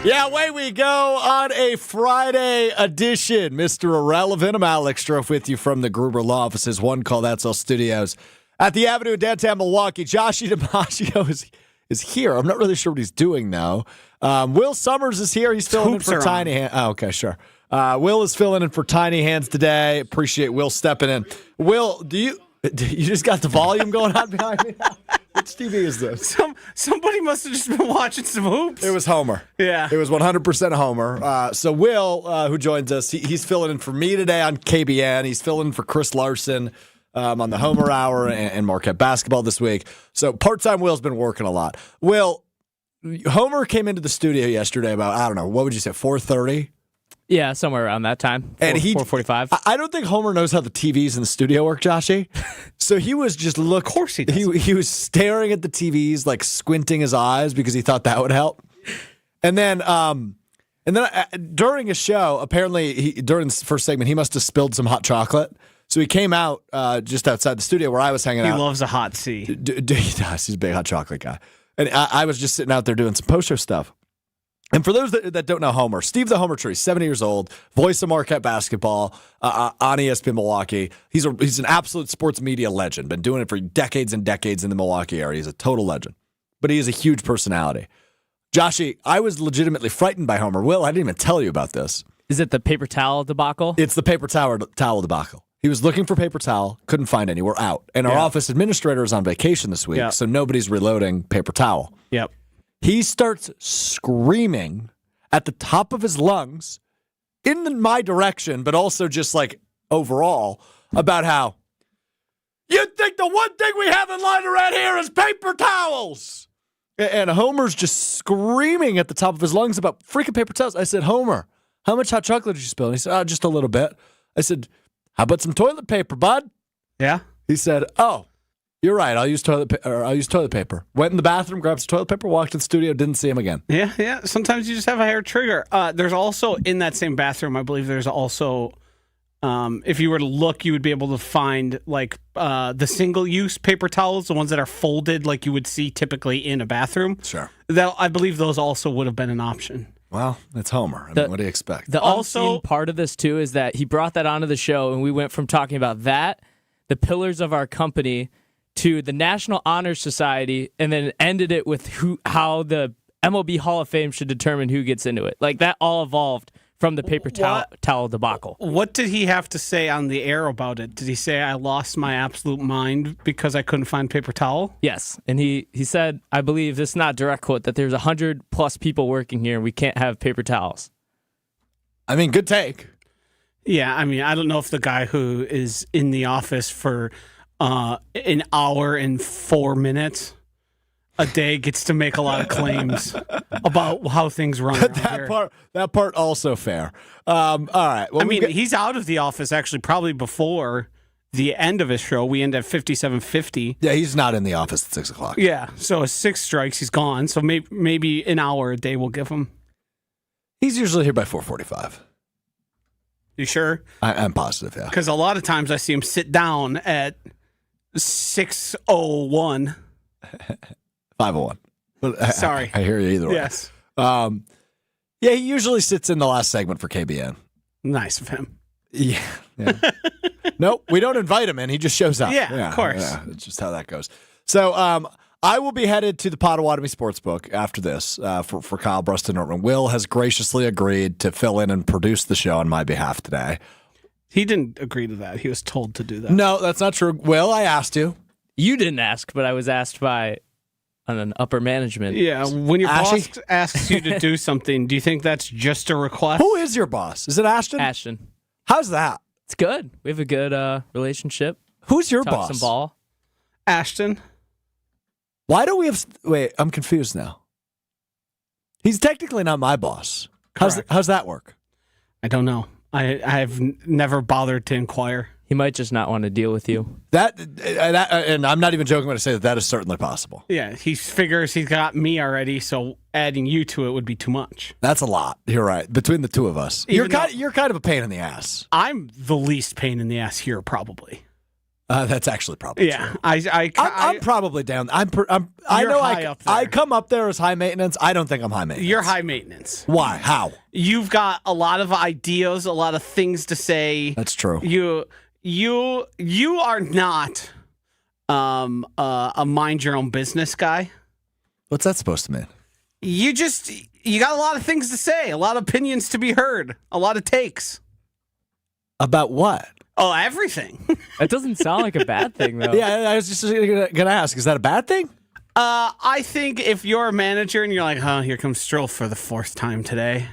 Yeah, away we go on a Friday edition. Mr. Irrelevant. I'm Alex Strouf with you from the Gruber Law Offices, One Call That's All Studios at the Avenue in downtown Milwaukee. Joshie DiMaggio is here. I'm not really sure what he's doing now. Will Sommers is here. He's filling in for Tiny Hands. Oh, okay, sure. Will is filling in for Tiny Hands today. Appreciate Will stepping in. Will, you just got the volume going on behind me now? Which TV is this? Somebody must have just been watching some hoops. It was Homer. Yeah. It was 100% Homer. So Will, who joins us, he's filling in for me today on KBN. He's filling in for Chris Larson on the Homer Hour and Marquette basketball this week. So part-time Will's been working a lot. Will, Homer came into the studio yesterday about, I don't know, what would you say, 4:30? Yeah, somewhere around that time. And 4:45. I don't think Homer knows how the TVs in the studio work, Joshie. So he was just Of course he does. He was staring at the TVs, like squinting his eyes because he thought that would help. And then during a show, apparently during the first segment, he must have spilled some hot chocolate. So he came out just outside the studio where I was hanging out. He loves a hot C. He does. He's a big hot chocolate guy. And I was just sitting out there doing some post-show stuff. And for those that don't know Homer, Steve the Homer Tree, 70 years old, voice of Marquette basketball on ESPN Milwaukee. He's an absolute sports media legend. Been doing it for decades and decades in the Milwaukee area. He's a total legend. But he is a huge personality. Joshie, I was legitimately frightened by Homer. Will, I didn't even tell you about this. Is it the paper towel debacle? It's the paper towel debacle. He was looking for paper towel, couldn't find any. We're out. And our office administrator is on vacation this week, so nobody's reloading paper towel. Yep. He starts screaming at the top of his lungs in my direction, but also just like overall about how you think the one thing we have in line around here is paper towels. And Homer's just screaming at the top of his lungs about freaking paper towels. I said, Homer, how much hot chocolate did you spill? And he said, just a little bit. I said, how about some toilet paper, bud? Yeah. He said, oh, you're right. I'll use toilet paper. Went in the bathroom, grabbed some toilet paper, walked to the studio, didn't see him again. Yeah. Sometimes you just have a hair trigger. There's also, in that same bathroom, I believe there's also, if you were to look, you would be able to find like the single-use paper towels, the ones that are folded like you would see typically in a bathroom. Sure. I believe those also would have been an option. Well, it's Homer. I mean, what do you expect? The unseen part of this, too, is that he brought that onto the show, and we went from talking about that, the pillars of our company, to the National Honor Society, and then ended it with how the MLB Hall of Fame should determine who gets into it. Like, that all evolved from the paper towel debacle. What did he have to say on the air about it? Did he say, I lost my absolute mind because I couldn't find paper towel? Yes, and he said, I believe, this is not a direct quote, that there's 100+ people working here, and we can't have paper towels. I mean, good take. Yeah, I mean, I don't know if the guy who is in the office for an hour and 4 minutes a day gets to make a lot of claims about how things run. That part also fair. All right. Well, I mean, he's out of the office actually probably before the end of his show. We end at 57:50. Yeah, he's not in the office at 6 o'clock. Yeah, so at 6 strikes, he's gone. So maybe an hour a day we'll give him. He's usually here by 4:45. You sure? I'm positive, yeah. Because a lot of times I see him sit down at 6:01. 5:01. But Sorry. I hear you either way. Yes. Yeah, he usually sits in the last segment for KBN. Nice of him. Yeah. Nope, we don't invite him in. He just shows up. Yeah, of course. Yeah, it's just how that goes. So I will be headed to the Potawatomi Sportsbook after this for Kyle Bruston-Nortman. Will has graciously agreed to fill in and produce the show on my behalf today. He didn't agree to that. He was told to do that. No, that's not true. Will, I asked you. You didn't ask, but I was asked by an upper management. Yeah, when your boss asks you to do something, do you think that's just a request? Who is your boss? Is it Ashton? Ashton. How's that? It's good. We have a good relationship. Who's your Talk boss? some ball. Ashton. Why do we have... Wait, I'm confused now. He's technically not my boss. How's that work? I don't know. I've never bothered to inquire. He might just not want to deal with you. That and I'm not even joking when I say that is certainly possible. Yeah, he figures he's got me already, so adding you to it would be too much. That's a lot. You're right. Between the two of us, you're kind of a pain in the ass. I'm the least pain in the ass here, probably. That's actually probably Yeah, true. I'm I'm probably down. I You're know high up there. I come up there as high maintenance. I don't think I'm high maintenance. You're high maintenance. Why? How? You've got a lot of ideas, a lot of things to say. That's true. You are not a mind your own business guy. What's that supposed to mean? You got a lot of things to say, a lot of opinions to be heard, a lot of takes. About what? Oh, everything. That doesn't sound like a bad thing, though. Yeah, I was just gonna ask. Is that a bad thing? I think if you're a manager and you're like, oh, here comes Strouf for the 4th time today,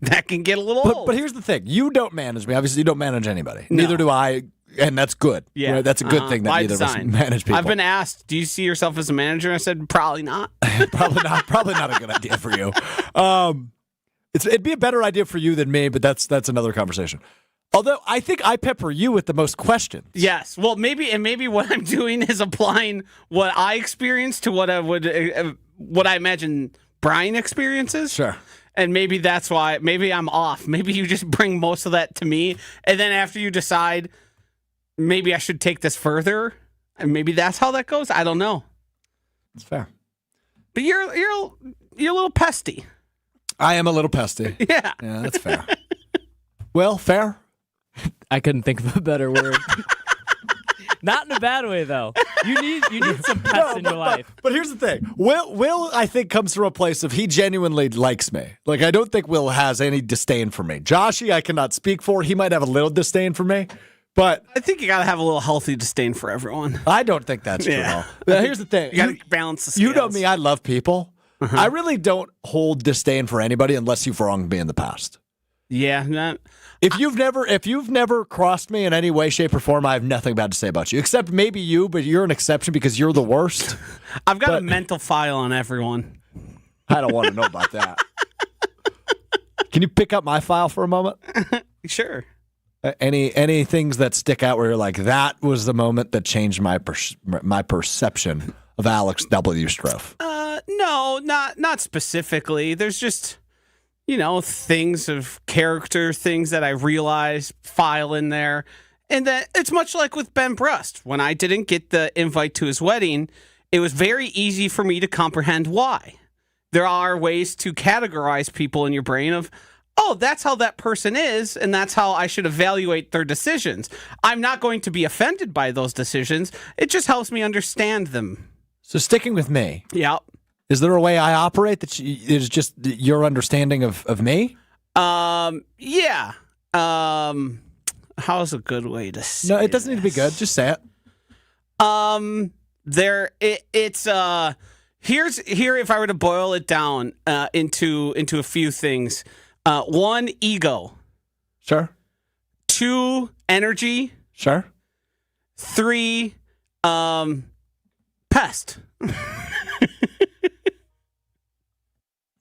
that can get a little old. But here's the thing: you don't manage me. Obviously, you don't manage anybody. No. Neither do I, and that's good. Yeah, right? That's a good thing that by neither design. of us manage people. I've been asked, "Do you see yourself as a manager?" I said, "Probably not." Probably not. Probably not a good idea for you. It'd be a better idea for you than me, but that's another conversation. Although I think I pepper you with the most questions. Yes. Well, maybe what I'm doing is applying what I experienced to what I imagine Brian experiences. Sure. And maybe that's why. Maybe I'm off. Maybe you just bring most of that to me, and then after you decide, maybe I should take this further, and maybe that's how that goes. I don't know. It's fair. But you're a little pesty. I am a little pesty. Yeah. Yeah, that's fair. Well, fair. I couldn't think of a better word. Not in a bad way, though. You need some pests in your life. But here's the thing. Will, I think, comes from a place of he genuinely likes me. Like, I don't think Will has any disdain for me. Joshy, I cannot speak for. He might have a little disdain for me. But I think you got to have a little healthy disdain for everyone. I don't think that's true at all. But here's the thing. You got to balance the scales. You know me. I love people. Uh-huh. I really don't hold disdain for anybody unless you've wronged me in the past. Yeah, If you've never crossed me in any way, shape, or form, I have nothing bad to say about you. Except maybe you, but you're an exception because you're the worst. I've got a mental file on everyone. I don't want to know about that. Can you pick up my file for a moment? Sure. Any things that stick out where you're like, that was the moment that changed my perception of Alex W. Strouf? No, not specifically. There's just, things of character, things that I realize, file in there. And that it's much like with Ben Brust. When I didn't get the invite to his wedding, it was very easy for me to comprehend why. There are ways to categorize people in your brain of, oh, that's how that person is, and that's how I should evaluate their decisions. I'm not going to be offended by those decisions. It just helps me understand them. So sticking with me. Yeah. Is there a way I operate that is just your understanding of me? Yeah. How's a good way to say No, it doesn't need to be good. Just say it. Here if I were to boil it down into a few things. 1, ego. Sure. 2, energy. Sure. 3, pest.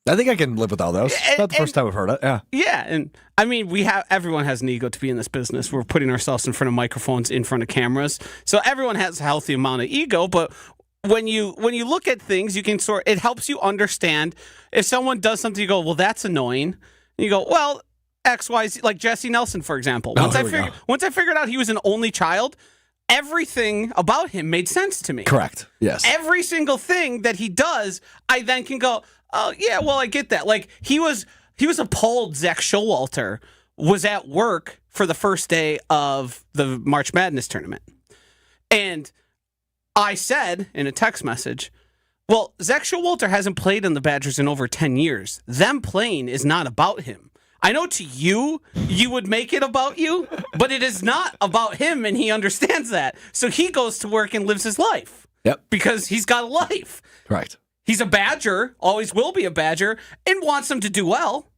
I think I can live with all those. It's not the first time I've heard it. Yeah. Yeah, and I mean, everyone has an ego to be in this business. We're putting ourselves in front of microphones, in front of cameras, so everyone has a healthy amount of ego. But when you look at things, you can it helps you understand if someone does something. You go, well, that's annoying. And you go, well, X, Y, Z, like Jesse Nelson, for example. Once I figured out he was an only child, everything about him made sense to me. Correct. Yes. Every single thing that he does, I then can go, oh yeah, well, I get that. Like he was appalled. Zach Showalter was at work for the first day of the March Madness tournament, and I said in a text message, well, Zach Showalter hasn't played in the Badgers in over 10 years. Them playing is not about him. I know to you would make it about you, but it is not about him, and he understands that. So he goes to work and lives his life. Yep. Because he's got a life. Right. He's a Badger, always will be a Badger, and wants them to do well.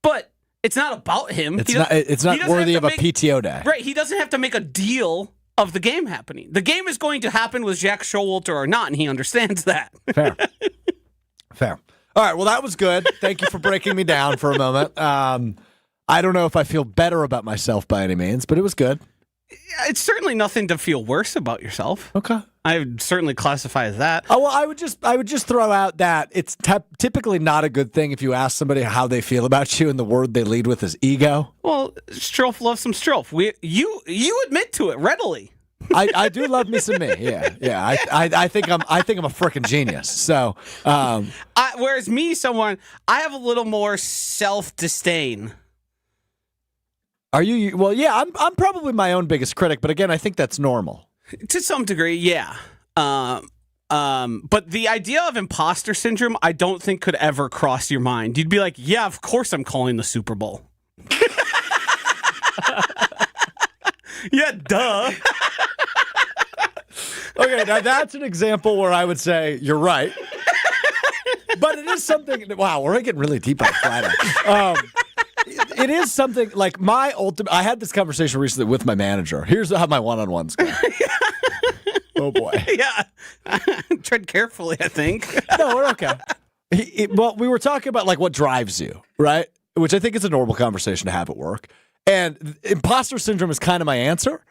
But it's not about him. It's not worthy of a PTO day. Right. He doesn't have to make a deal of the game happening. The game is going to happen with Jack Showalter or not, and he understands that. Fair. All right, well, that was good. Thank you for breaking me down for a moment. I don't know if I feel better about myself by any means, but it was good. It's certainly nothing to feel worse about yourself. Okay. I would certainly classify as that. Oh, well, I would just throw out that it's typically not a good thing if you ask somebody how they feel about you and the word they lead with is ego. Well, Strouf loves some Strouf. You admit to it readily. I do love me some me. Yeah. I think I'm a freaking genius. So, whereas I have a little more self-disdain. Are you? Well, yeah. I'm probably my own biggest critic, but again, I think that's normal. To some degree, yeah. But the idea of imposter syndrome, I don't think could ever cross your mind. You'd be like, yeah, of course I'm calling the Super Bowl. Yeah, duh. Okay, now that's an example where I would say you're right. But it is something. Wow, we're getting really deep on Friday. It is something like my ultimate. I had this conversation recently with my manager. Here's how my one-on-ones go. Oh boy. Yeah. Tread carefully, I think. No, we're okay. Well, we were talking about like what drives you, right? Which I think is a normal conversation to have at work. And imposter syndrome is kind of my answer.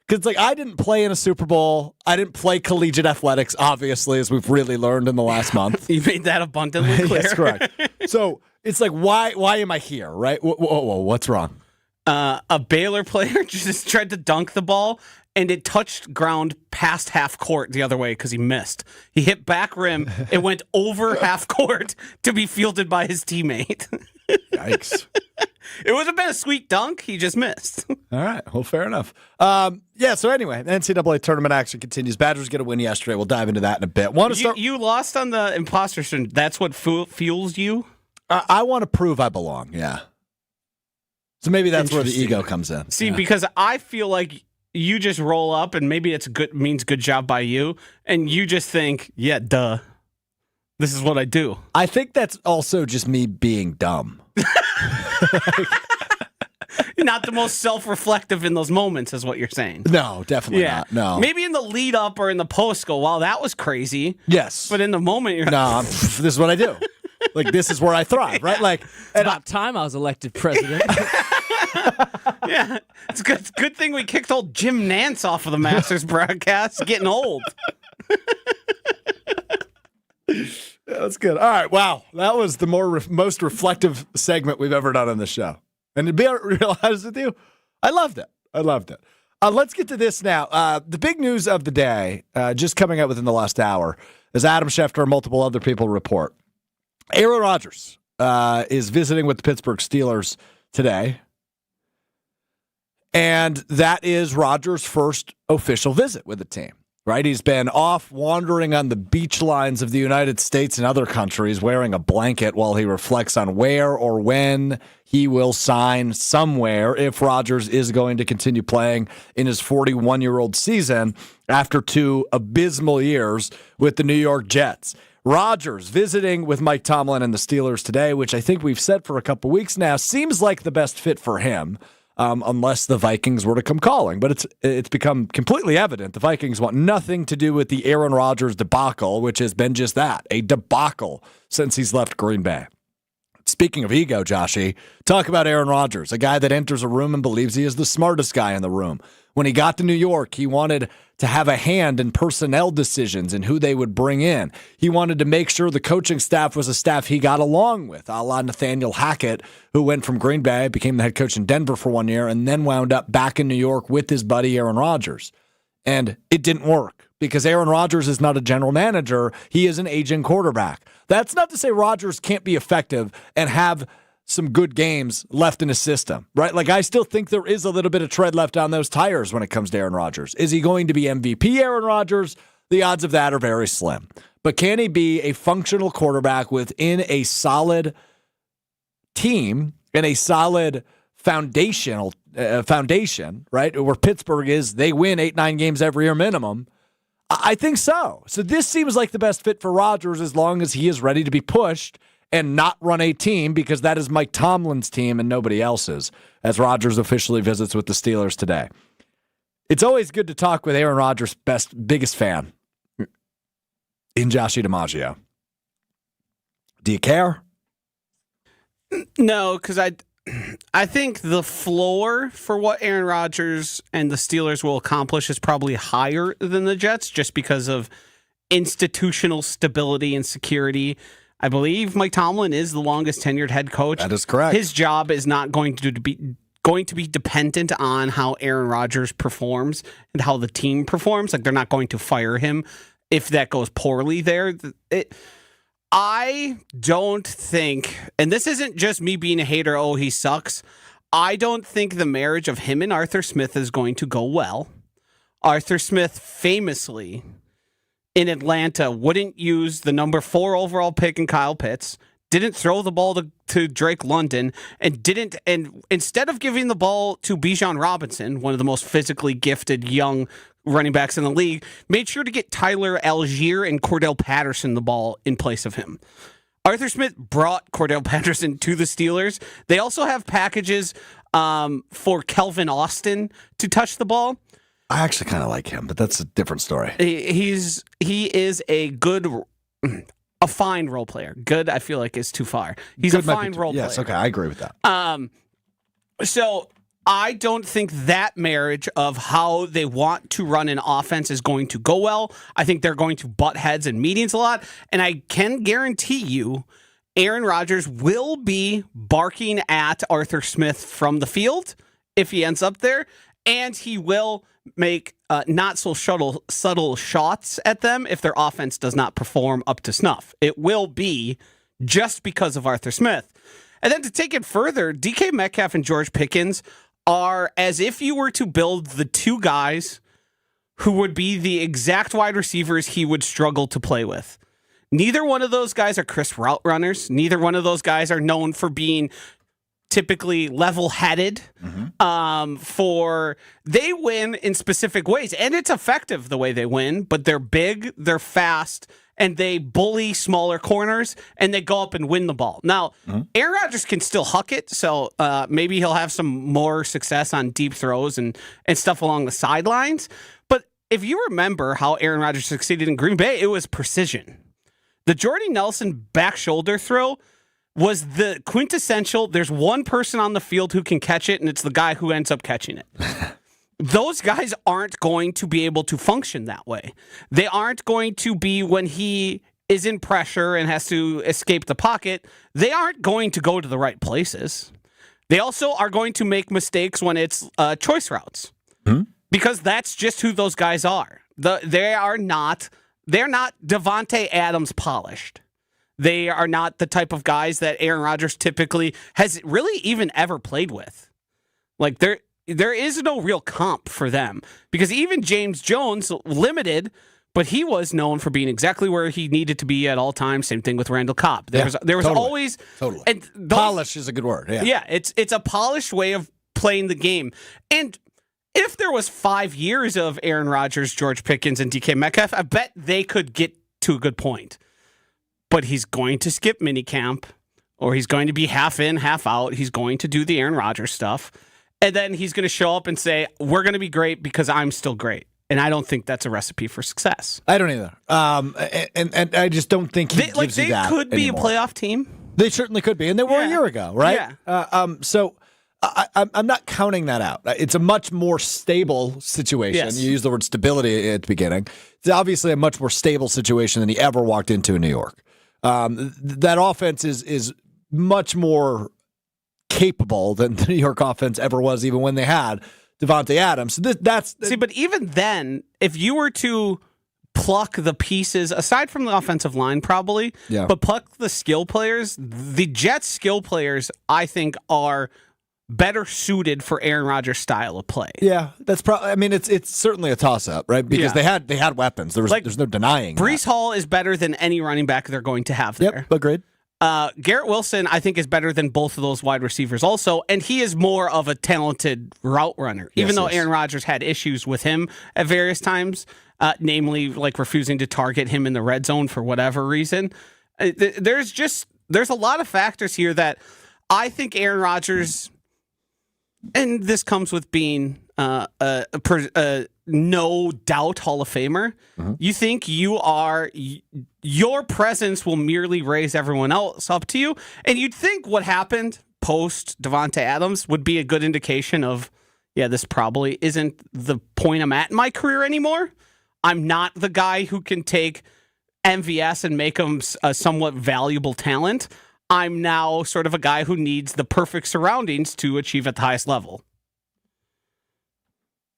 Because it's like I didn't play in a Super Bowl. I didn't play collegiate athletics, obviously, as we've really learned in the last month. You made that abundantly clear. That's correct. So it's like, why am I here, right? Whoa, what's wrong? A Baylor player just tried to dunk the ball, and it touched ground past half court the other way because he missed. He hit back rim. It went over half court to be fielded by his teammate. Yikes. It would have been a sweet dunk. He just missed. All right. Well, fair enough. Yeah, so anyway, the NCAA tournament action continues. Badgers get a win yesterday. We'll dive into that in a bit. You lost on the imposter syndrome. That's what fuels you? I want to prove I belong, yeah. So maybe that's where the ego comes in. See, because I feel like you just roll up and maybe it's means good job by you, and you just think, yeah, duh. This is what I do. I think that's also just me being dumb. Not the most self-reflective in those moments is what you're saying. No, definitely not. No. Maybe in the lead up or in the post go, wow, that was crazy. Yes. But in the moment, you're this is what I do. Like, this is where I thrive, right? Like, it's about time I was elected president. Yeah. It's good thing we kicked old Jim Nance off of the Masters broadcast. It's getting old. Yeah, that's good. All right. Wow. That was the most reflective segment we've ever done on the show. And to be real honest with you, I loved it. Let's get to this now. The big news of the day, just coming out within the last hour, as Adam Schefter and multiple other people report. Aaron Rodgers is visiting with the Pittsburgh Steelers today. And that is Rodgers' first official visit with the team. Right, he's been off wandering on the beach lines of the United States and other countries wearing a blanket while he reflects on where or when he will sign somewhere if Rodgers is going to continue playing in his 41-year-old season after 2 abysmal years with the New York Jets. Rodgers visiting with Mike Tomlin and the Steelers today, which I think we've said for a couple weeks now, seems like the best fit for him. Unless the Vikings were to come calling. But it's become completely evident the Vikings want nothing to do with the Aaron Rodgers debacle, which has been just that, a debacle since he's left Green Bay. Speaking of ego, Joshy, talk about Aaron Rodgers, a guy that enters a room and believes he is the smartest guy in the room. When he got to New York, he wanted to have a hand in personnel decisions and who they would bring in. He wanted to make sure the coaching staff was a staff he got along with, a la Nathaniel Hackett, who went from Green Bay, became the head coach in Denver for 1 year, and then wound up back in New York with his buddy Aaron Rodgers. And it didn't work because Aaron Rodgers is not a general manager. He is an aging quarterback. That's not to say Rodgers can't be effective and have some good games left in his system, right? Like, I still think there is a little bit of tread left on those tires when it comes to Aaron Rodgers. Is he going to be MVP Aaron Rodgers? The odds of that are very slim. But can he be a functional quarterback within a solid team and a solid foundation, right? Where Pittsburgh is, they win 8-9 games every year minimum. I think so. So this seems like the best fit for Rodgers as long as he is ready to be pushed and not run a team, because that is Mike Tomlin's team and nobody else's, as Rodgers officially visits with the Steelers today. It's always good to talk with Aaron Rodgers' biggest fan, in Joshie DiMaggio. Do you care? No, because I think the floor for what Aaron Rodgers and the Steelers will accomplish is probably higher than the Jets just because of institutional stability and security. I believe Mike Tomlin is the longest tenured head coach. That is correct. His job is not going to be dependent on how Aaron Rodgers performs and how the team performs. Like, they're not going to fire him if that goes poorly there. I don't think, and this isn't just me being a hater, oh, he sucks. I don't think the marriage of him and Arthur Smith is going to go well. Arthur Smith famously in Atlanta wouldn't use the number 4 overall pick in Kyle Pitts, didn't throw the ball to Drake London, and instead of giving the ball to Bijan Robinson, one of the most physically gifted young running backs in the league, made sure to get Tyler Algier and Cordell Patterson the ball in place of him. Arthur Smith brought Cordell Patterson to the Steelers. They also have packages for Kelvin Austin to touch the ball. I actually kind of like him, but that's a different story. He is a fine role player. Good, I feel like, is too far. He's a fine role player. Yes, okay, I agree with that. So I don't think that marriage of how they want to run an offense is going to go well. I think they're going to butt heads in meetings a lot. And I can guarantee you Aaron Rodgers will be barking at Arthur Smith from the field if he ends up there. And he will make not so subtle shots at them if their offense does not perform up to snuff. It will be just because of Arthur Smith. And then to take it further, DK Metcalf and George Pickens are as if you were to build the two guys who would be the exact wide receivers he would struggle to play with. Neither one of those guys are crisp route runners. Neither one of those guys are known for being typically level-headed. They win in specific ways, and it's effective the way they win, but they're big, they're fast, and they bully smaller corners, and they go up and win the ball. Now, Aaron Rodgers can still huck it, so maybe he'll have some more success on deep throws and stuff along the sidelines. But if you remember how Aaron Rodgers succeeded in Green Bay, it was precision. The Jordy Nelson back shoulder throw was the quintessential, there's one person on the field who can catch it, and it's the guy who ends up catching it. Those guys aren't going to be able to function that way. They aren't going to be, when he is in pressure and has to escape the pocket, they aren't going to go to the right places. They also are going to make mistakes when it's choice routes. Because that's just who those guys are. They're not Devontae Adams polished. They are not the type of guys that Aaron Rodgers typically has really even ever played with. Like, there is no real comp for them, because even James Jones, limited, but he was known for being exactly where he needed to be at all times. Same thing with Randall Cobb. There was totally. Always and polish is a good word. Yeah, it's a polished way of playing the game. And if there was 5 years of Aaron Rodgers, George Pickens, and DK Metcalf, I bet they could get to a good point. But he's going to skip minicamp, or he's going to be half in, half out. He's going to do the Aaron Rodgers stuff. And then he's going to show up and say, we're going to be great because I'm still great. And I don't think that's a recipe for success. I don't either. And I just don't think he gives you that They could be anymore. a playoff team. They certainly could be. And they were a year ago, right? Yeah. So I'm not counting that out. It's a much more stable situation. Yes. You used the word stability at the beginning. It's obviously a much more stable situation than he ever walked into in New York. That offense is much more capable than the New York offense ever was, even when they had Devontae Adams. So but even then, if you were to pluck the pieces, aside from the offensive line probably, but pluck the skill players, the Jets skill players, I think, are better suited for Aaron Rodgers' style of play. Yeah, that's probably. I mean, it's certainly a toss-up, right? Because they had weapons. There's no denying. Breece Hall is better than any running back they're going to have there. Yep, agreed. Garrett Wilson, I think, is better than both of those wide receivers also, and he is more of a talented route runner, even though Aaron Rodgers had issues with him at various times, namely like refusing to target him in the red zone for whatever reason. There's a lot of factors here that I think Aaron Rodgers, and this comes with being no doubt Hall of Famer. You think your presence will merely raise everyone else up to you, and you'd think what happened post Devonta Adams would be a good indication of, yeah, this probably isn't the point I'm at in my career anymore. I'm not the guy who can take MVS and make him a somewhat valuable talent. I'm now sort of a guy who needs the perfect surroundings to achieve at the highest level.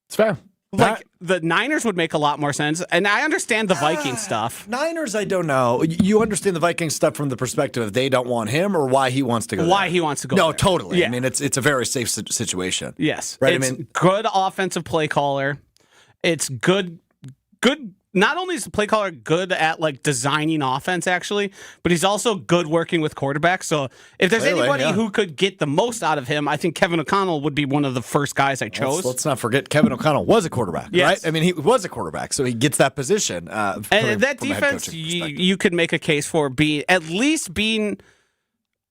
It's fair. Like, the Niners would make a lot more sense, and I understand the Viking stuff. Niners, I don't know. You understand the Viking stuff from the perspective of they don't want him or why he wants to go Why there? he wants to go No, there. totally. Yeah. I mean, it's a very safe situation. Yes. Right, It's good offensive play caller. It's good. Not only is the play caller good at like designing offense, actually, but he's also good working with quarterbacks. So if there's Clearly, anybody yeah. who could get the most out of him, I think Kevin O'Connell would be one of the first guys I chose. Let's not forget Kevin O'Connell was a quarterback, Yes. right? I mean, he was a quarterback, so he gets that position. And that defense, you could make a case for being.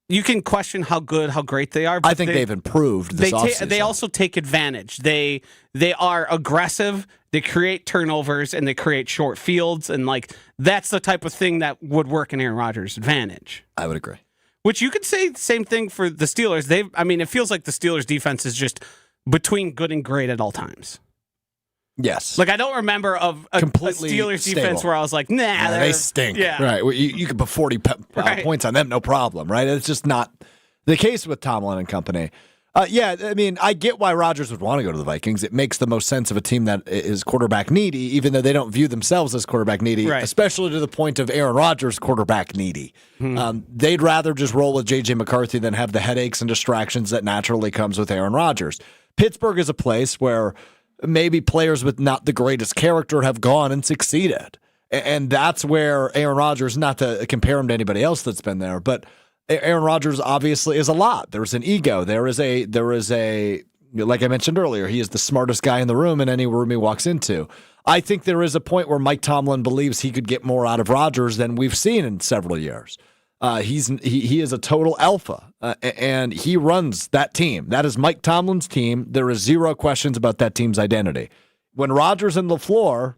You can question how great they are. But I think they've improved this offseason. They also take advantage. They are aggressive. They create turnovers and they create short fields, and like that's the type of thing that would work in Aaron Rodgers' advantage. I would agree. Which you could say the same thing for the Steelers. It feels like the Steelers' defense is just between good and great at all times. Yes. Like I don't remember of a Completely Steelers stable. defense where I was like, nah, they stink. Yeah. Right. Well, you could put 40 Right. points on them, no problem, right? It's just not the case with Tomlin and company. I get why Rodgers would want to go to the Vikings. It makes the most sense of a team that is quarterback needy, even though they don't view themselves as quarterback needy, Right. especially to the point of Aaron Rodgers quarterback needy. They'd rather just roll with J.J. McCarthy than have the headaches and distractions that naturally comes with Aaron Rodgers. Pittsburgh is a place where maybe players with not the greatest character have gone and succeeded. And that's where Aaron Rodgers, not to compare him to anybody else that's been there, but Aaron Rodgers obviously is a lot. There's an ego. There is a, like I mentioned earlier, he is the smartest guy in the room in any room he walks into. I think there is a point where Mike Tomlin believes he could get more out of Rodgers than we've seen in several years. He is a total alpha, and he runs that team. That is Mike Tomlin's team. There is zero questions about that team's identity. When Rodgers and LaFleur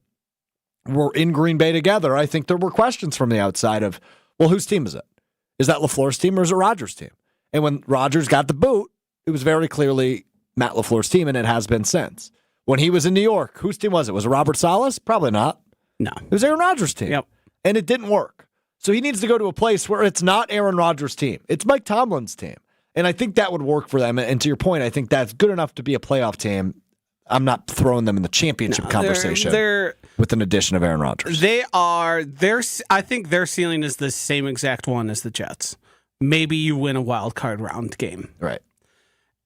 were in Green Bay together, I think there were questions from the outside of, well, whose team is it? Is that LaFleur's team or is it Rodgers' team? And when Rodgers got the boot, it was very clearly Matt LaFleur's team, and it has been since. When he was in New York, whose team was it? Was it Robert Saleh's? Probably not. No. It was Aaron Rodgers' team. Yep. And it didn't work. So he needs to go to a place where it's not Aaron Rodgers' team. It's Mike Tomlin's team. And I think that would work for them. And to your point, I think that's good enough to be a playoff team. I'm not throwing them in the championship conversation with an addition of Aaron Rodgers. I think their ceiling is the same exact one as the Jets. Maybe you win a wild card round game. Right.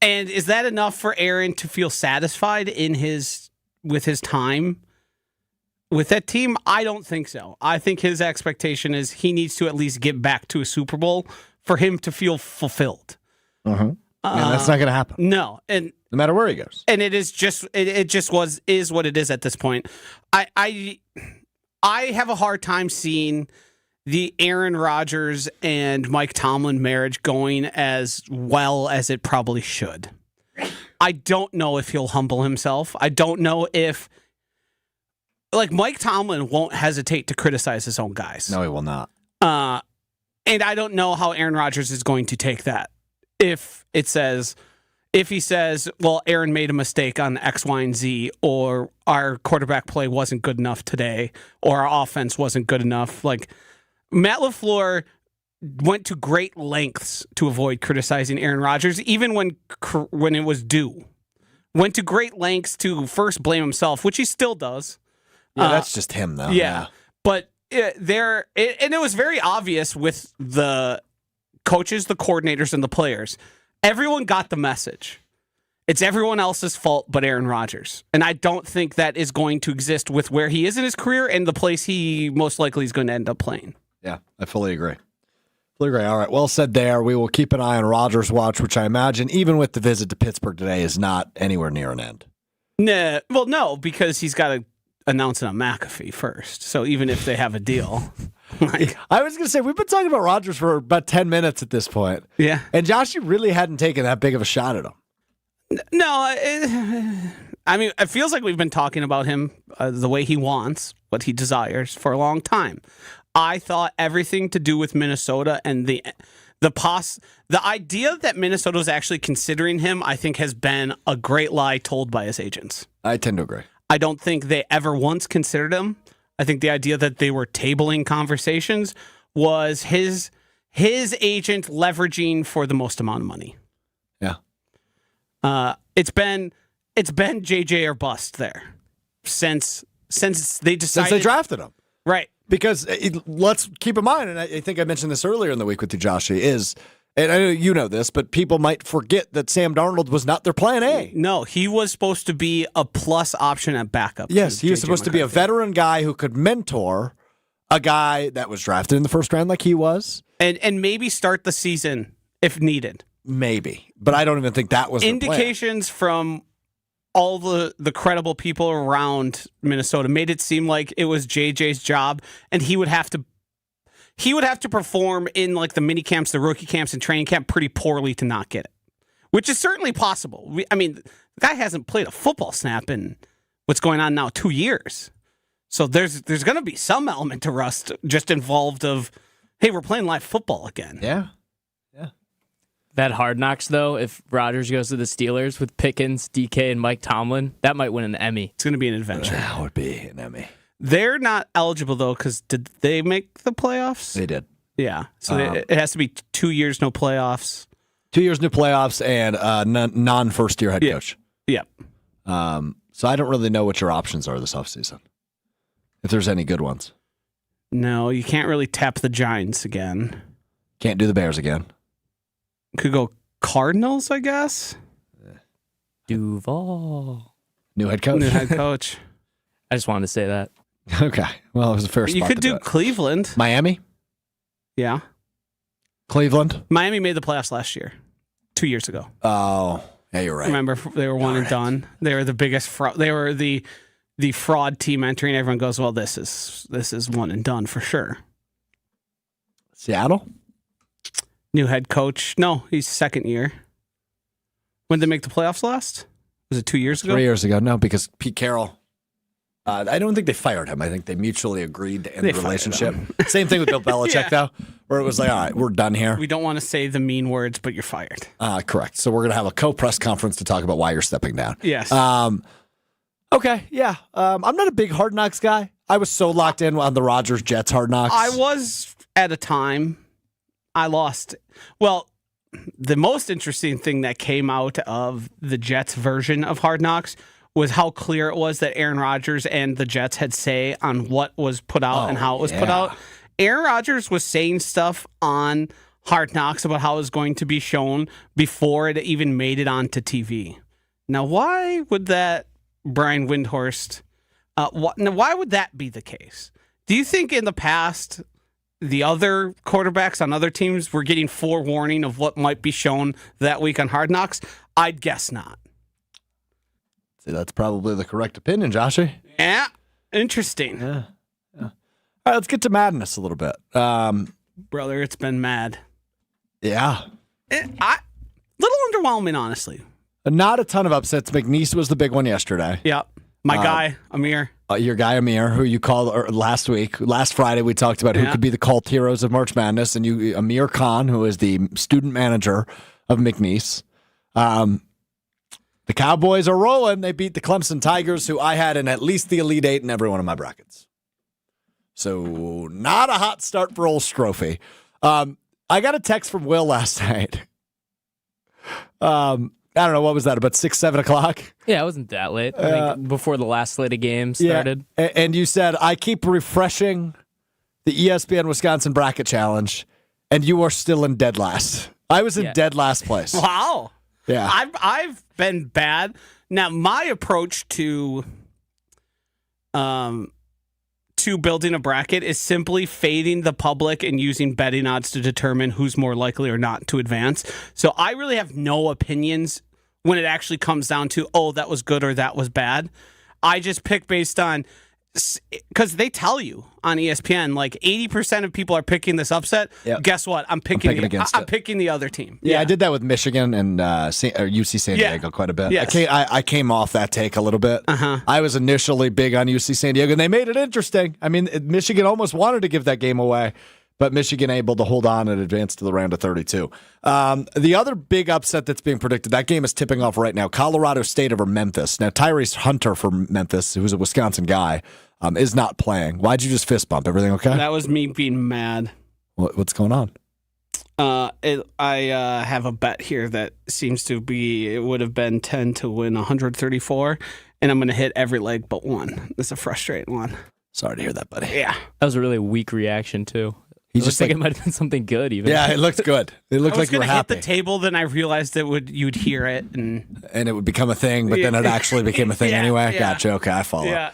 And is that enough for Aaron to feel satisfied with his time with that team? I don't think so. I think his expectation is he needs to at least get back to a Super Bowl for him to feel fulfilled. And that's not going to happen. No, and no matter where he goes. And it is just is what it is at this point. I have a hard time seeing the Aaron Rodgers and Mike Tomlin marriage going as well as it probably should. I don't know if he'll humble himself. I don't know if Mike Tomlin won't hesitate to criticize his own guys. No, he will not. And I don't know how Aaron Rodgers is going to take that. If he says, well, Aaron made a mistake on X, Y, and Z, or our quarterback play wasn't good enough today, or our offense wasn't good enough. Like, Matt LaFleur went to great lengths to avoid criticizing Aaron Rodgers, even when it was due. Went to great lengths to first blame himself, which he still does. Yeah, that's just him, though. Yeah. But and it was very obvious with the coaches, the coordinators, and the players. Everyone got the message. It's everyone else's fault but Aaron Rodgers. And I don't think that is going to exist with where he is in his career and the place he most likely is going to end up playing. Yeah, I fully agree. All right, well said there. We will keep an eye on Rodgers' watch, which I imagine, even with the visit to Pittsburgh today, is not anywhere near an end. Nah, well, no, because he's got to announce it on McAfee first. So even if they have a deal... I was going to say, we've been talking about Rodgers for about 10 minutes at this point. Yeah. And Josh, you really hadn't taken that big of a shot at him. No, it feels like we've been talking about him the way he wants, what he desires for a long time. I thought everything to do with Minnesota and the The idea that Minnesota was actually considering him, I think, has been a great lie told by his agents. I tend to agree. I don't think they ever once considered him. I think the idea that they were tabling conversations was his agent leveraging for the most amount of money. Yeah. It's been JJ or bust there since they decided. Since they drafted him. Right. Because let's keep in mind, and I think I mentioned this earlier in the week with you, Joshy, and I know you know this, but people might forget that Sam Darnold was not their plan A. No, he was supposed to be a plus option at backup. Yes, he was supposed to be a veteran guy who could mentor a guy that was drafted in the first round like he was. And maybe start the season if needed. Maybe. But I don't even think that was indications from all the credible people around Minnesota made it seem like it was JJ's job, and he would have to perform in like the mini camps, the rookie camps, and training camp pretty poorly to not get it, which is certainly possible. The guy hasn't played a football snap in what's going on now 2 years, so there's going to be some element to rust just involved of, hey, we're playing live football again. Yeah. That Hard Knocks, though, if Rodgers goes to the Steelers with Pickens, DK, and Mike Tomlin, that might win an Emmy. It's going to be an adventure. That would be an Emmy. They're not eligible, though, because did they make the playoffs? They did. Yeah. So it has to be 2 years, no playoffs. 2 years, no playoffs, and non-first-year head coach. Yep. So I don't really know what your options are this offseason, if there's any good ones. No, you can't really tap the Giants again. Can't do the Bears again. Could go Cardinals, I guess. Duval. New head coach. I just wanted to say that. Okay. Well, it was a fair spot. You could to do Cleveland. Miami? Yeah. Cleveland? Miami made the playoffs last year, 2 years ago. Oh, yeah, you're right. Remember, they were one and done. They were the biggest fraud. They were the fraud team entering. Everyone goes, well, this is one and done for sure. Seattle? New head coach. No, he's second year. When did they make the playoffs last? Was it 2 years ago? 3 years ago. No, because Pete Carroll. I don't think they fired him. I think they mutually agreed to end the relationship. Same thing with Bill Belichick, though, where it was like, all right, we're done here. We don't want to say the mean words, but you're fired. Correct. So we're going to have a co-press conference to talk about why you're stepping down. Yes. Okay, yeah. I'm not a big Hard Knocks guy. I was so locked in on the Rodgers Jets Hard Knocks. I was at a time. I lost. Well, the most interesting thing that came out of the Jets version of Hard Knocks was how clear it was that Aaron Rodgers and the Jets had say on what was put out and how it was put out. Aaron Rodgers was saying stuff on Hard Knocks about how it was going to be shown before it even made it onto TV. Now, why would that, Brian Windhorst, why would that be the case? Do you think in the past the other quarterbacks on other teams were getting forewarning of what might be shown that week on Hard Knocks? I'd guess not. See, that's probably the correct opinion, Joshy. Yeah, interesting. Yeah. All right, let's get to madness a little bit. Brother, it's been mad. Yeah. Little underwhelming, honestly. Not a ton of upsets. McNeese was the big one yesterday. Yep. My guy, Amir. Your guy, Amir, who you called last Friday, we talked about who could be the cult heroes of March Madness, and Amir Khan, who is the student manager of McNeese. The Cowboys are rolling. They beat the Clemson Tigers, who I had in at least the Elite Eight in every one of my brackets. So not a hot start for old Strouf. I got a text from Will last night. I don't know, what was that, about 6, 7 o'clock? Yeah, it wasn't that late. I think before the last slate of games started. Yeah. And you said, I keep refreshing the ESPN Wisconsin Bracket Challenge, and you are still in dead last. I was in dead last place. Wow. Yeah. I've been bad. Now, my approach to building a bracket is simply fading the public and using betting odds to determine who's more likely or not to advance. So I really have no opinions when it actually comes down to, oh, that was good or that was bad. I just pick based on, because they tell you on ESPN, like 80% of people are picking this upset. Yep. Guess what? I'm picking the other team. Yeah, I did that with Michigan and UC San Diego quite a bit. Yes. I came off that take a little bit. I was initially big on UC San Diego, and they made it interesting. I mean, Michigan almost wanted to give that game away, but Michigan able to hold on and advance to the round of 32. The other big upset that's being predicted, that game is tipping off right now, Colorado State over Memphis. Now, Tyrese Hunter for Memphis, who's a Wisconsin guy, is not playing. Why'd you just fist bump? Everything okay? That was me being mad. What's going on? I have a bet here that seems to be, it would have been 10 to win 134, and I'm going to hit every leg but one. This is a frustrating one. Sorry to hear that, buddy. Yeah. That was a really weak reaction, too. I just think it might have been something good, even. Yeah, it looked good. It looked like you were happy. I was going to hit the table, then I realized that you'd hear it. And it would become a thing, but then it actually became a thing anyway. Yeah. Gotcha. Okay, I follow.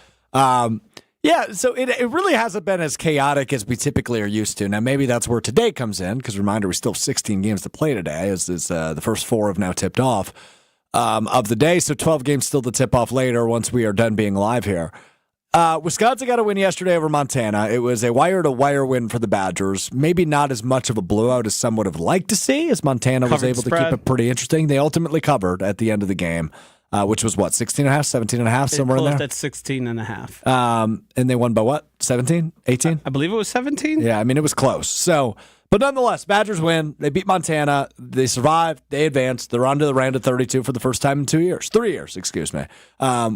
Yeah. So it really hasn't been as chaotic as we typically are used to. Now, maybe that's where today comes in, because reminder, we still have 16 games to play today, as the first 4 have now tipped off of the day. So 12 games still to tip off later once we are done being live here. Wisconsin got a win yesterday over Montana. It was a wire-to-wire win for the Badgers. Maybe not as much of a blowout as some would have liked to see, as Montana was able to keep it pretty interesting. They ultimately covered at the end of the game. Which was what, 16.5, 17.5, somewhere in there? At 16.5. And they won by what, 17, 18? I believe it was 17. Yeah, I mean, it was close. So, but nonetheless, Badgers win. They beat Montana. They survived. They advanced. They're on to the round of 32 for the first time in 3 years, excuse me,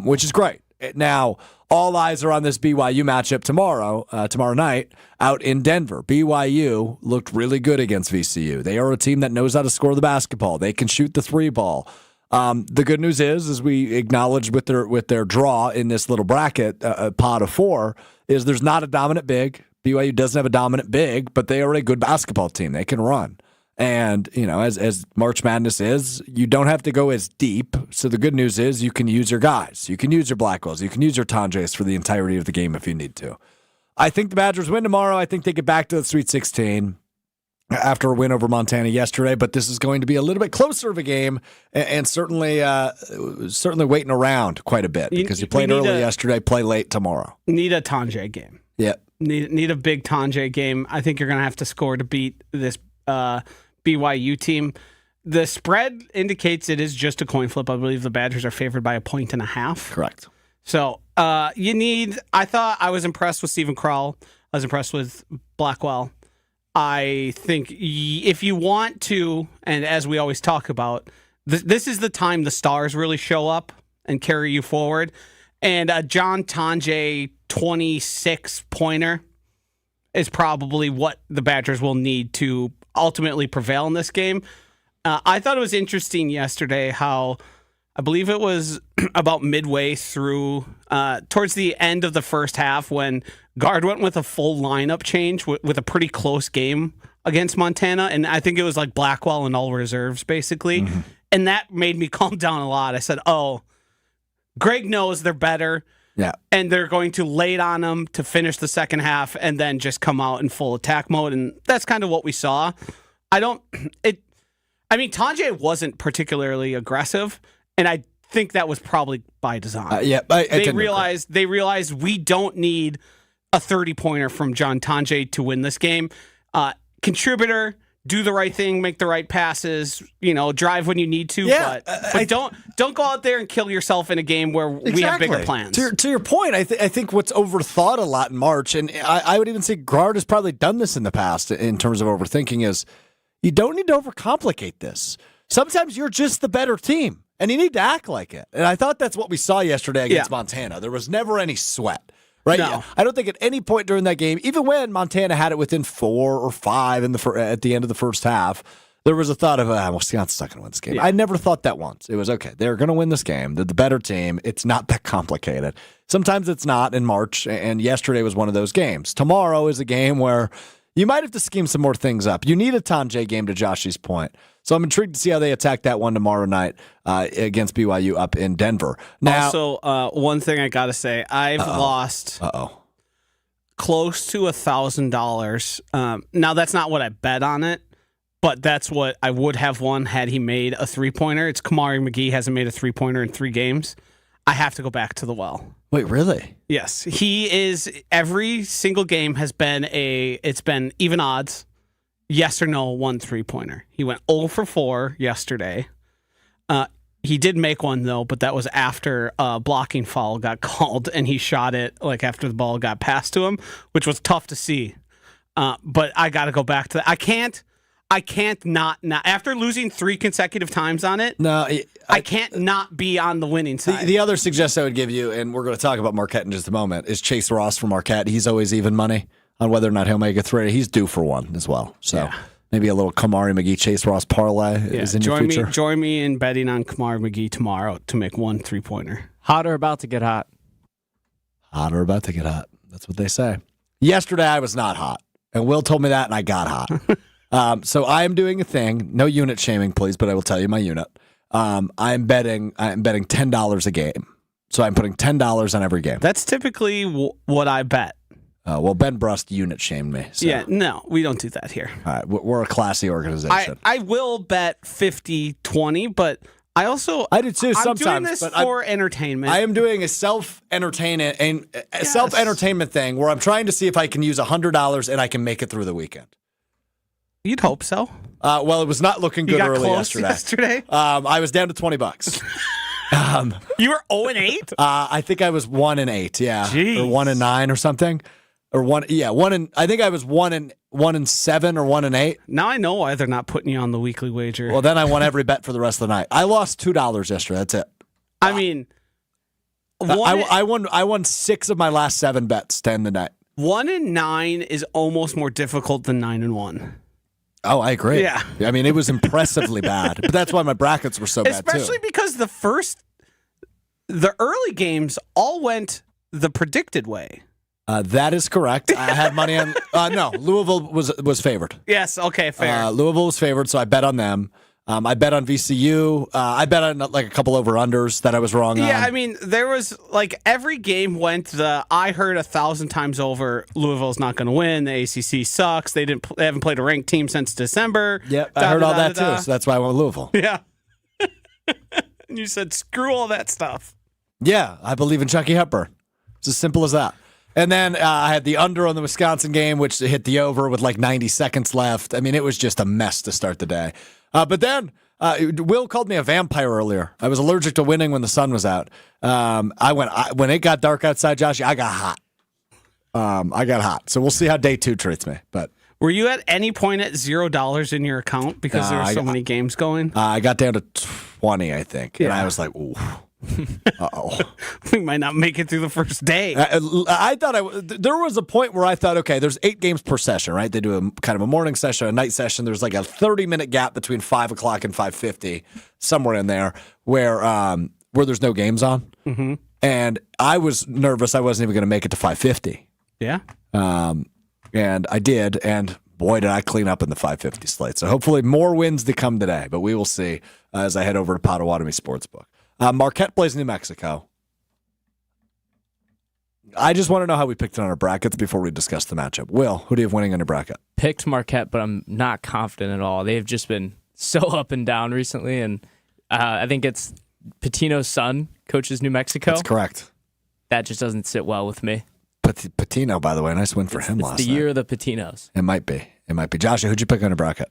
which is great. Now, all eyes are on this BYU matchup tomorrow night out in Denver. BYU looked really good against VCU. They are a team that knows how to score the basketball. They can shoot the 3 ball. The good news is, as we acknowledged with their draw in this little bracket, pot of 4, is there's not a dominant big. BYU doesn't have a dominant big, but they are a good basketball team. They can run. And, as March Madness is, you don't have to go as deep. So the good news is you can use your guys. You can use your Blackwells. You can use your Tonjes for the entirety of the game if you need to. I think the Badgers win tomorrow. I think they get back to the Sweet 16. After a win over Montana yesterday, but this is going to be a little bit closer of a game, and certainly waiting around quite a bit because you played early yesterday, play late tomorrow. Need a Tonje game. Yep. Need a big Tonje game. I think you're going to have to score to beat this BYU team. The spread indicates it is just a coin flip. I believe the Badgers are favored by 1.5. Correct. So I was impressed with Stephen Crowell. I was impressed with Blackwell. I think if you want to, and as we always talk about, this is the time the stars really show up and carry you forward. And John Tonje 26-pointer is probably what the Badgers will need to ultimately prevail in this game. I thought it was interesting yesterday how I believe it was about midway through, towards the end of the first half, when Guard went with a full lineup change with a pretty close game against Montana. And I think it was like Blackwell and all reserves, basically. Mm-hmm. And that made me calm down a lot. I said, Greg knows they're better. Yeah. And they're going to lay it on them to finish the second half and then just come out in full attack mode. And that's kind of what we saw. Tonje wasn't particularly aggressive. And I think that was probably by design. They realized we don't need a 30-pointer from John Tonje to win this game. Contributor, do the right thing, make the right passes, drive when you need to. Yeah, but don't go out there and kill yourself in a game where we have bigger plans. To your point, I think what's overthought a lot in March, and I would even say Guard has probably done this in the past in terms of overthinking, is you don't need to overcomplicate this. Sometimes you're just the better team. And you need to act like it. And I thought that's what we saw yesterday against Montana. There was never any sweat, right? No. I don't think at any point during that game, even when Montana had it within 4 or 5 at the end of the first half, there was a thought of, Wisconsin's not going to win this game. Yeah. I never thought that once. It was, okay, they're going to win this game. They're the better team. It's not that complicated. Sometimes it's not in March, and yesterday was one of those games. Tomorrow is a game where you might have to scheme some more things up. You need a Tonje game, to Josh's point. So I'm intrigued to see how they attack that one tomorrow night against BYU up in Denver. Now, also, one thing I got to say, I've lost close to $1,000. Now, that's not what I bet on it, but that's what I would have won had he made a 3-pointer. It's Kamari McGee hasn't made a 3-pointer in 3 games. I have to go back to the well. Wait, really? Yes. Every single game has been it's been even odds. Yes or no, 1 3-pointer. He went 0 for 4 yesterday. He did make one, though, but that was after a blocking foul got called, and he shot it after the ball got passed to him, which was tough to see. But I got to go back to that. I can't not after losing 3 consecutive times on it. No, I can't not be on the winning side. The other suggestion I would give you, and we're going to talk about Marquette in just a moment, is Chase Ross from Marquette. He's always even money on whether or not he'll make a 3. He's due for one as well. So maybe a little Kamari McGee, Chase Ross parlay is in your future. Join me in betting on Kamari McGee tomorrow to make 1 3-pointer. Hot or about to get hot? Hot or about to get hot. That's what they say. Yesterday I was not hot, and Will told me that, and I got hot. So I am doing a thing. No unit shaming, please, but I will tell you my unit. I'm betting $10 a game. So I'm putting $10 on every game. That's typically what I bet. Well, Ben Brust unit shamed me. So. Yeah, no, we don't do that here. All right, we're a classy organization. I will bet 50-20, but I do too. Sometimes, I'm doing this for entertainment. I am doing a self-entertainment thing where I'm trying to see if I can use $100 and I can make it through the weekend. You'd hope so. Well, it was not looking good early yesterday. I was down to $20. You were 0-8? I think I was 1-8. Yeah, Jeez. Or 1-9 or something, or one. Yeah, I think I was 1-7 or 1-8. Now I know why they're not putting you on the weekly wager. Well, then I won every bet for the rest of the night. I lost $2 yesterday. That's it. I mean, I won 6 of my last 7 bets to end the night. 1-9 is almost more difficult than 9-1. Oh, I agree. Yeah. I mean, it was impressively bad, but that's why my brackets were so bad, too. Especially because the early games all went the predicted way. That is correct. I had money on... no, Louisville was favored. Yes, okay, fair. Louisville was favored, so I bet on them. I bet on VCU. I bet on like a couple over-unders that I was wrong on. Yeah, I mean, there was like every game went I heard 1,000 times over, Louisville's not going to win. The ACC sucks. They haven't played a ranked team since December. Yep, I heard all that too, so that's why I went with Louisville. Yeah. And you said, screw all that stuff. Yeah, I believe in Chucky Hepburn. It's as simple as that. And then I had the under on the Wisconsin game, which hit the over with like 90 seconds left. I mean, it was just a mess to start the day. But then Will called me a vampire earlier. I was allergic to winning when the sun was out. When it got dark outside, Josh, I got hot. I got hot. So we'll see how day 2 treats me. But were you at any point at $0 in your account because there were so many games going? I got down to 20, I think. Yeah. And I was like, ooh. Uh-oh. We might not make it through the first day. I thought there was a point where I thought, okay, there's 8 games per session, right? They do a kind of a morning session, a night session. There's like a 30-minute gap between 5 o'clock and 5:50, somewhere in there, where there's no games on. Mm-hmm. And I was nervous I wasn't even going to make it to 5:50. Yeah. And I did, and boy, did I clean up in the 5:50 slate. So hopefully more wins to come today, but we will see as I head over to Potawatomi Sportsbook. Marquette plays New Mexico. I just want to know how we picked it on our brackets before we discuss the matchup. Will, who do you have winning on your bracket? Picked Marquette, but I'm not confident at all. They've just been so up and down recently, and I think it's Pitino's son coaches New Mexico. That's correct. That just doesn't sit well with me. Patino, by the way, nice win for him last night. It's the year of the Patinos. It might be. Joshua, who'd you pick on your bracket?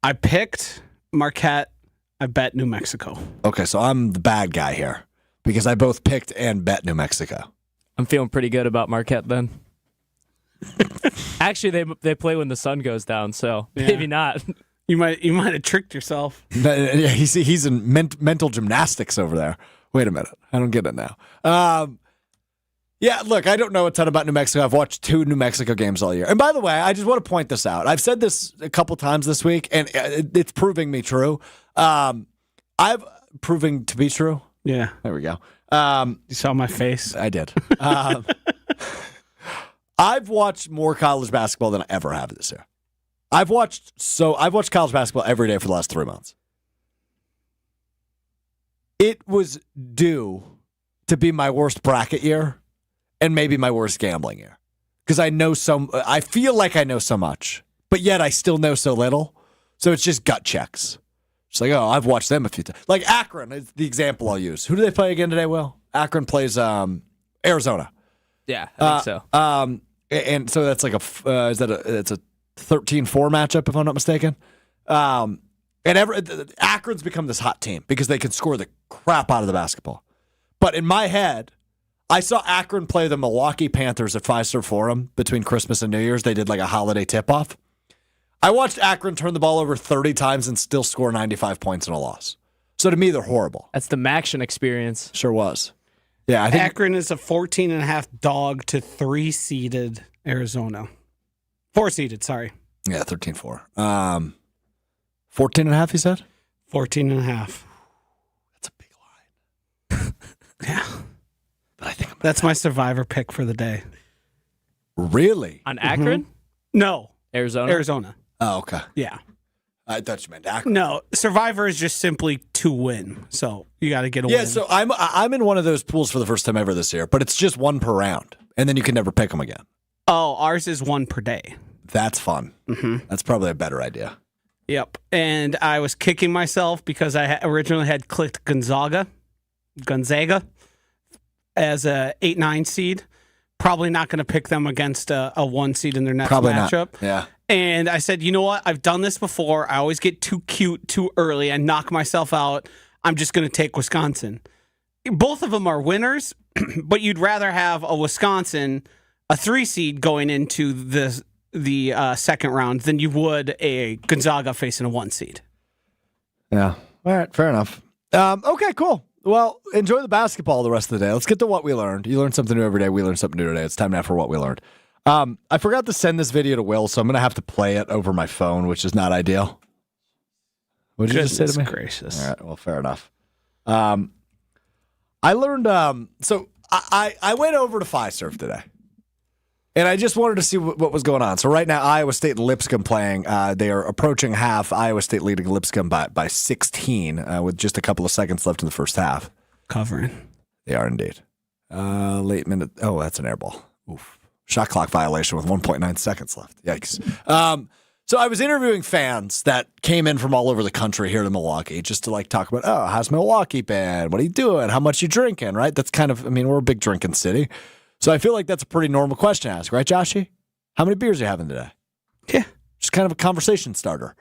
I picked Marquette. I bet New Mexico. Okay, so I'm the bad guy here because I both picked and bet New Mexico. I'm feeling pretty good about Marquette then. Actually, they play when the sun goes down, so maybe not. You might have tricked yourself. Yeah, he's in mental gymnastics over there. Wait a minute, I don't get it now. Yeah, look, I don't know a ton about New Mexico. I've watched 2 New Mexico games all year. And by the way, I just want to point this out. I've said this a couple times this week, and it's proving me true. I've proving to be true. Yeah. There we go. You saw my face. I did. I've watched more college basketball than I ever have this year. I've watched college basketball every day for the last 3 months. It was due to be my worst bracket year and maybe my worst gambling year. Because I feel like I know so much, but yet I still know so little. So it's just gut checks. It's like, oh, I've watched them a few times. Like Akron is the example I'll use. Who do they play again today, Will? Akron plays Arizona. Yeah, I think so. And so that's like it's a 13-4 matchup, if I'm not mistaken. And Akron's become this hot team because they can score the crap out of the basketball. But in my head, I saw Akron play the Milwaukee Panthers at Fiserv Forum between Christmas and New Year's. They did like a holiday tip-off. I watched Akron turn the ball over 30 times and still score 95 points in a loss. So to me, they're horrible. That's the Maction experience. Sure was. Yeah, I think Akron is a 14.5 dog to 3-seeded Arizona. 4-seeded, sorry. Yeah, 13-4. 14.5, you said? 14.5. That's a big line. Yeah. But I think That's my survivor pick for the day. Really? On Akron? No. Arizona? Arizona. Oh, okay. Yeah. I thought you meant Akron. No, survivor is just simply to win. So you got to get a Yeah, win. so I'm in one of those pools for the first time ever this year, but it's just one per round, and then you can never pick them again. Oh, ours is one per day. That's fun. Mm-hmm. That's probably a better idea. Yep. And I was kicking myself because I originally had clicked Gonzaga as a 8-9 seed. Probably not going to pick them against a 1 seed in their next Probably matchup. not. Yeah. And I said, you know what? I've done this before. I always get too cute too early. I knock myself out. I'm just going to take Wisconsin. Both of them are winners, but you'd rather have a Wisconsin, a 3 seed going into the second round than you would a Gonzaga facing a 1 seed. Yeah. All right. Fair enough. Okay, cool. Well, enjoy the basketball the rest of the day. Let's get to what we learned. You learn something new every day. We learn something new today. It's time now for what we learned. I forgot to send this video to Will, so I'm going to have to play it over my phone, which is not ideal. What did you just say to me? Gracious. All right. Well, fair enough. I learned. So I went over to Fiserv today, and I just wanted to see what was going on. So right now, Iowa State and Lipscomb playing. They are approaching half. Iowa State leading Lipscomb by 16 with just a couple of seconds left in the first half. Covering. They are indeed. Late minute. Oh, that's an air ball. Oof. Shot clock violation with 1.9 seconds left. Yikes. So I was interviewing fans that came in from all over the country here to Milwaukee just to like talk about, oh, how's Milwaukee been? What are you doing? How much you drinking? Right? That's kind of, I mean, we're a big drinking city. So I feel like that's a pretty normal question to ask, right, Joshy? How many beers are you having today? Yeah. Just kind of a conversation starter.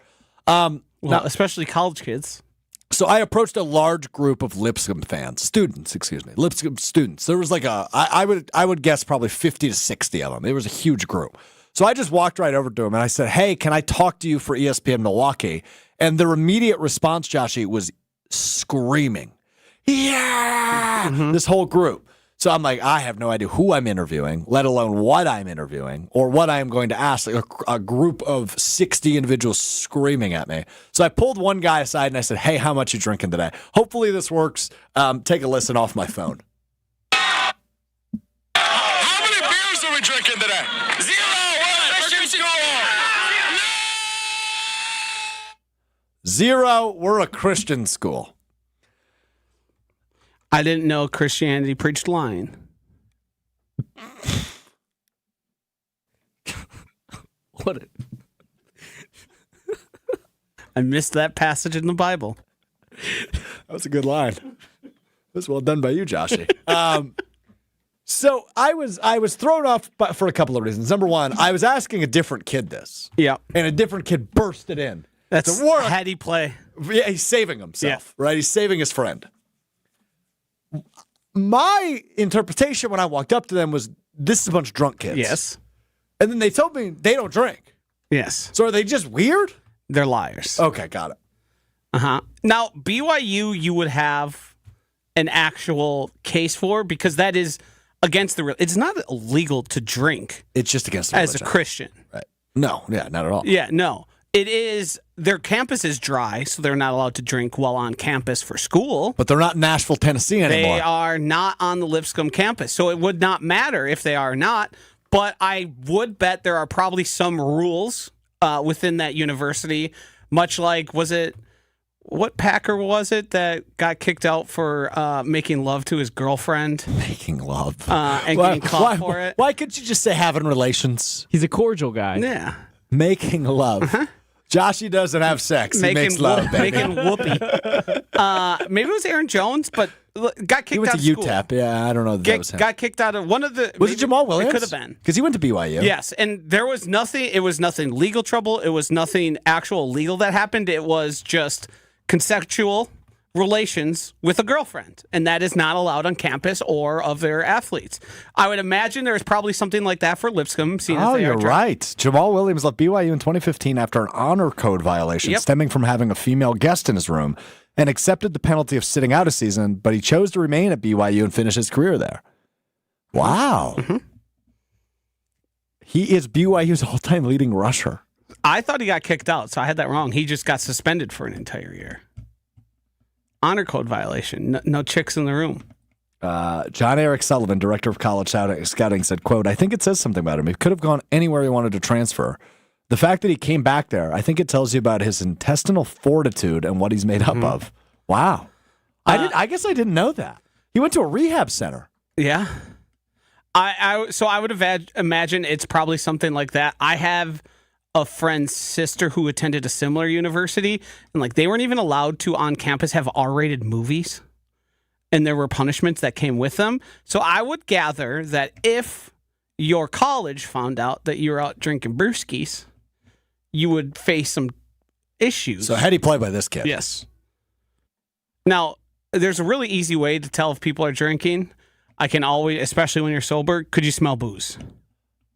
Well, now, especially college kids. so I approached a large group of Lipscomb Lipscomb students. There was like I would guess probably 50 to 60 of them. It was a huge group. So I just walked right over to them and I said, hey, can I talk to you for ESPN Milwaukee? And their immediate response, Joshy, was screaming, yeah, this whole group. So I'm like, I have no idea who I'm interviewing, let alone what I'm interviewing or what I am going to ask. Like a group of 60 individuals screaming at me. So I pulled one guy aside and I said, hey, how much you drinking today? Hopefully this works. Take a listen off my phone. How many beers are we drinking today? 0. Christian school. 0. We're a Christian school. I didn't know Christianity preached lying. I missed that passage in the Bible. That was a good line. That was well done by you, Joshy. So I was thrown off for a couple of reasons. Number one, I was asking a different kid this. Yeah. And a different kid bursted in. That's So heady play. Yeah, he's saving himself, right? He's saving his friend. My interpretation when I walked up to them was, this is a bunch of drunk kids. Yes. And then they told me they don't drink. Yes. So are they just weird? They're liars. Okay, got it. Uh-huh. Now, BYU, you would have an actual case for because that is against the... It's not illegal to drink It's just against the as a religion. Christian. Right. No, yeah, not at all. Yeah, no. It is... Their campus is dry, so they're not allowed to drink while on campus for school. But they're not in Nashville, Tennessee anymore. They are not on the Lipscomb campus, so it would not matter if they are not. But I would bet there are probably some rules within that university, much like, what Packer was it that got kicked out for making love to his girlfriend? Making love. And getting caught for it? Why couldn't you just say having relations? He's a cordial guy. Yeah. Making love. Joshy doesn't have sex. He makes love, baby. Making whoopee. Maybe it was Aaron Jones, but got kicked He went out to of school. UTEP. Yeah, I don't know that was him. Got kicked out of one of the... Was it Jamal Williams? It could have been. Because he went to BYU. Yes, and there was nothing... It was nothing legal trouble. It was nothing actual legal that happened. It was just conceptual relations with a girlfriend, and that is not allowed on campus or of their athletes. I would imagine there's probably something like that for Lipscomb. You're right. Jamal Williams left BYU in 2015 after an honor code violation stemming from having a female guest in his room and accepted the penalty of sitting out a season, but he chose to remain at BYU and finish his career there. Wow. Mm-hmm. He is BYU's all-time leading rusher. I thought he got kicked out, so I had that wrong. He just got suspended for an entire year. Honor code violation. No chicks in the room. John Eric Sullivan, director of college scouting, said, quote, "I think it says something about him. He could have gone anywhere he wanted to transfer. The fact that he came back there, I think it tells you about his intestinal fortitude and what he's made up of." Wow. I guess I didn't know that. He went to a rehab center. Yeah. So I would imagine it's probably something like that. I have a friend's sister who attended a similar university, and like they weren't even allowed to on campus have R-rated movies, and there were punishments that came with them. So I would gather that if your college found out that you were out drinking brewskis, you would face some issues. So heady play by this kid. Yes. Now, there's a really easy way to tell if people are drinking. I can always, especially when you're sober, could you smell booze?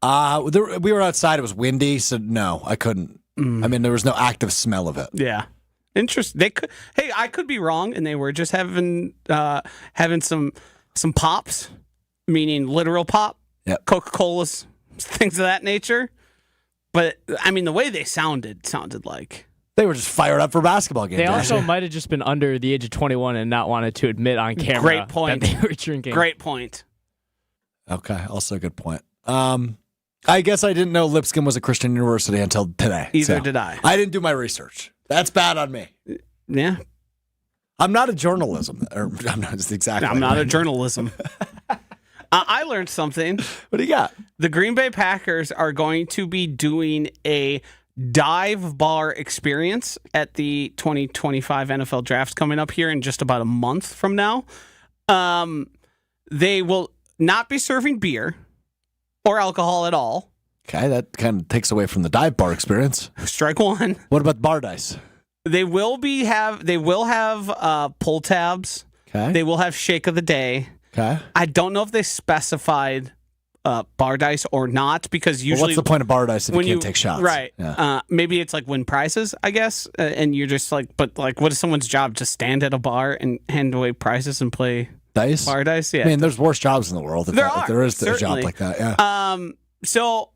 We were outside. It was windy, so no, I couldn't. I mean, there was no active smell of it. Yeah, interesting. They could. Hey, I could be wrong, and they were just having some pops, meaning literal pop. Yep. Coca-Colas, things of that nature. But I mean, the way they sounded like they were just fired up for basketball games. They also might have just been under the age of 21 and not wanted to admit on camera. Great point. That they were drinking. Great point. Okay, also a good point. I guess I didn't know Lipscomb was a Christian university until today. Either did I. I didn't do my research. That's bad on me. Yeah. I'm not a journalism. I'm not exactly. I'm not a journalism. I learned something. What do you got? The Green Bay Packers are going to be doing a dive bar experience at the 2025 NFL Draft coming up here in just about a month from now. They will not be serving beer or alcohol at all. Okay, that kind of takes away from the dive bar experience. Strike one. What about bar dice? They will have pull tabs. Okay. They will have shake of the day. Okay. I don't know if they specified bar dice or not, because usually what's the point of bar dice if you can't take shots? Right. Yeah. Maybe it's like win prizes, I guess, and you're just like, but like, what is someone's job? Just stand at a bar and hand away prizes and play dice? Bar dice? Yeah. I mean, there's worse jobs in the world if there is a job like that. Yeah. So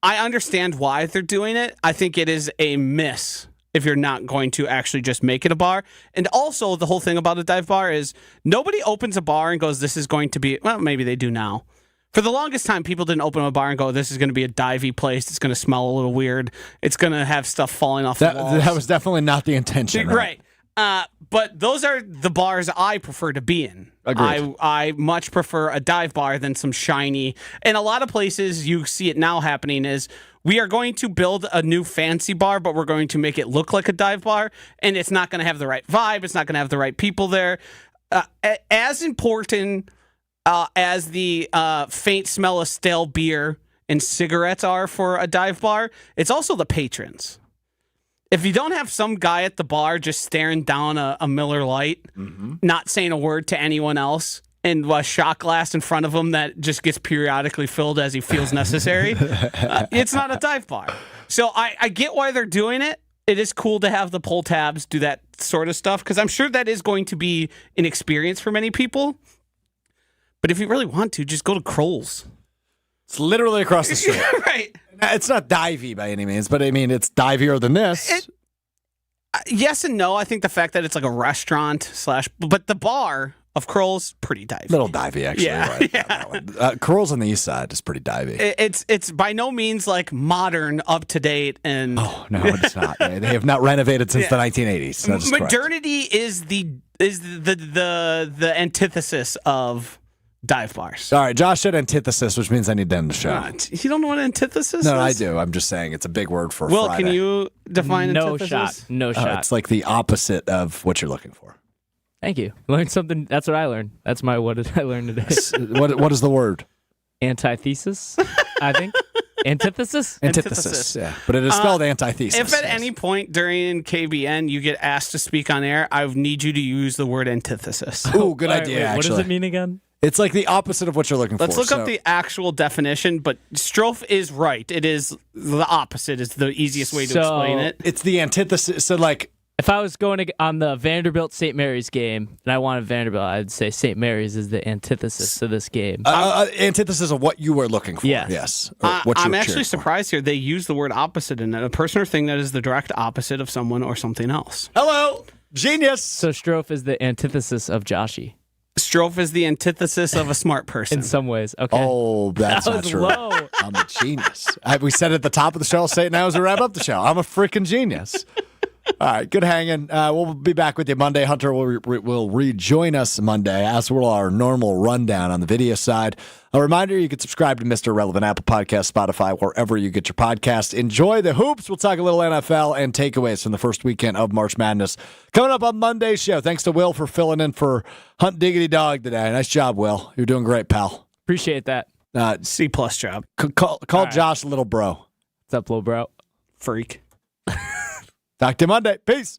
I understand why they're doing it. I think it is a miss if you're not going to actually just make it a bar. And also, the whole thing about a dive bar is nobody opens a bar and goes, this is going to be, well, maybe they do now. For the longest time, people didn't open a bar and go, this is going to be a divey place. It's going to smell a little weird. It's going to have stuff falling off the walls. That was definitely not the intention. Right. But those are the bars I prefer to be in. Agreed. I much prefer a dive bar than some shiny. And a lot of places you see it now happening is we are going to build a new fancy bar, but we're going to make it look like a dive bar. And it's not going to have the right vibe. It's not going to have the right people there. As important as the faint smell of stale beer and cigarettes are for a dive bar, it's also the patrons. If you don't have some guy at the bar just staring down a Miller Lite, not saying a word to anyone else, and a shot glass in front of him that just gets periodically filled as he feels necessary, it's not a dive bar. So I get why they're doing it. It is cool to have the pull tabs, do that sort of stuff, because I'm sure that is going to be an experience for many people. But if you really want to, just go to Kroll's. It's literally across the street. Right. It's not divey by any means, but I mean, it's divier than this. Yes and no. I think the fact that it's like a restaurant but the bar of Kroll's, pretty divey. Little divey, actually. Yeah. Right? Yeah. Kroll's on the east side is pretty divey. It's by no means like modern, up to date, and oh no, it's not. They have not renovated since the 1980s. That's modernity is the antithesis of dive bars. All right, Josh said antithesis, which means I need to end the show. You don't know what antithesis is? No, I do. I'm just saying it's a big word for Will, Friday. can you define antithesis? No shot. It's like the opposite of what you're looking for. Thank you. Learned something. That's what I learned. What did I learn today? What is the word? Antithesis, I think. Antithesis? Antithesis. Yeah, but it is spelled antithesis. If at any point during KBN you get asked to speak on air, I need you to use the word antithesis. Ooh, good All right, idea. wait, what actually, does it mean again? It's like the opposite of what you're looking Let's for. look up the actual definition, but Strouf is right. It is the opposite is the easiest way to explain it. It's the antithesis. So, like, If I was going on the Vanderbilt St. Mary's game and I wanted Vanderbilt, I'd say St. Mary's is the antithesis to this game. antithesis of what you were looking for. Yeah. Yes. Or what you I'm were actually cheering for. surprised here. They use the word opposite in it. A person or thing that is the direct opposite of someone or something else. Hello, genius. So Strouf is the antithesis of Joshy Strouf is the antithesis of a smart person. in some ways. Okay. Oh, that's that not was true. low. I'm a genius. We said it at the top of the show. I'll say it now as we wrap up the show. I'm a freaking genius. All right, good hanging. We'll be back with you Monday. Hunter will rejoin us Monday, as will our normal rundown on the video side. A reminder, you can subscribe to Mr. Irrelevant, Apple Podcasts, Spotify, wherever you get your podcast. Enjoy the hoops. We'll talk a little NFL and takeaways from the first weekend of March Madness. Coming up on Monday's show. Thanks to Will for filling in for Hunt Diggity Dog today. Nice job, Will. You're doing great, pal. Appreciate that. C+ job. Call Josh little bro. What's up, little bro? Freak. Talk to you Monday. Peace.